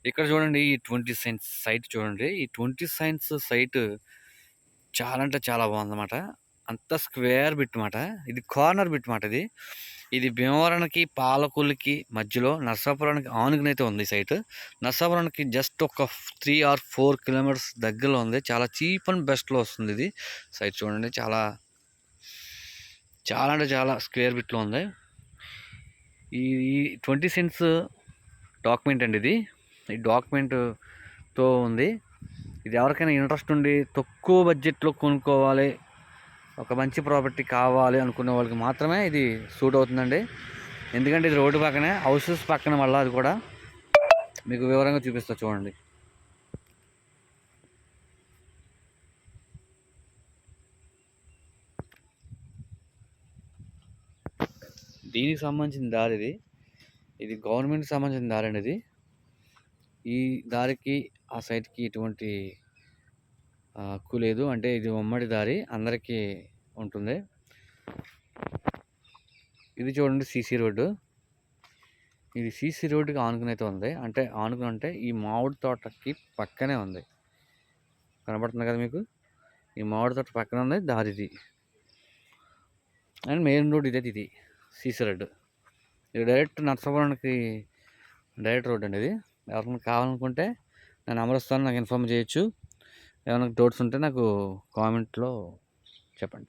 ఇక్కడ చూడండి ఈ 20 సెంట్స్ సైట్ చూడండి. ఈ 20 సెంట్స్ సైట్ చాలా అంటే చాలా బాగుందన్నమాట. అంతా స్క్వేర్ బిట్ మాట. ఇది కార్నర్ బిట్ మాట ఇది. ఇది భీమవరానికి, పాలకొల్లుకి మధ్యలో నరసాపురానికి ఆనుకునైతే ఉంది ఈ సైట్. నరసాపురానికి జస్ట్ ఒక 3 ఆర్ 4 కిలోమీటర్స్ దగ్గరలో ఉంది. చాలా చీప్ అండ్ బెస్ట్‌లో వస్తుంది ఇది. సైట్ చూడండి చాలా చాలా అంటే చాలా స్క్వేర్ బిట్‌లో ఉంది. ఈ 20 సెంట్స్ డాక్యుమెంట్ అండి ఇది. ఈ డాక్యుమెంట్‌తో ఉంది. ఇది ఎవరికైనా ఇంట్రెస్ట్ ఉండి తక్కువ బడ్జెట్లో కొనుక్కోవాలి, ఒక మంచి ప్రాపర్టీ కావాలి అనుకునే వాళ్ళకి మాత్రమే ఇది సూట్ అవుతుందండి. ఎందుకంటే ఇది రోడ్డు పక్కనే, హౌసెస్ పక్కన వల్ల అది కూడా మీకు వివరంగా చూపిస్తా చూడండి. దీనికి సంబంధించిన దారి ఇది. ఇది గవర్నమెంట్కి సంబంధించిన దారి అండి ఇది. ఈ దారికి ఆ సైట్కి ఎటువంటి హక్కు లేదు. అంటే ఇది ఉమ్మడి దారి, అందరికీ ఉంటుంది. ఇది చూడండి సీసీ రోడ్డు. ఇది సీసీ రోడ్డుకి ఆనుకుని అయితే ఉంది. అంటే ఆనుకుని అంటే ఈ మామిడి తోటకి పక్కనే ఉంది. కనబడుతుంది కదా మీకు? ఈ మామిడి తోట పక్కన ఉంది దారి ఇది. అండ్ మెయిన్ రోడ్ ఇదైతే ఇది సీసీ రోడ్డు. ఇది డైరెక్ట్ నరసాపురానికి డైరెక్ట్ రోడ్ అండి ఇది. ఎవరికైనా కావాలనుకుంటే నేను నెంబర్ ఇస్తాను, నాకు ఇన్ఫార్మ్ చేయొచ్చు. ఏమైనా డౌట్స్ ఉంటే నాకు కామెంట్లో చెప్పండి.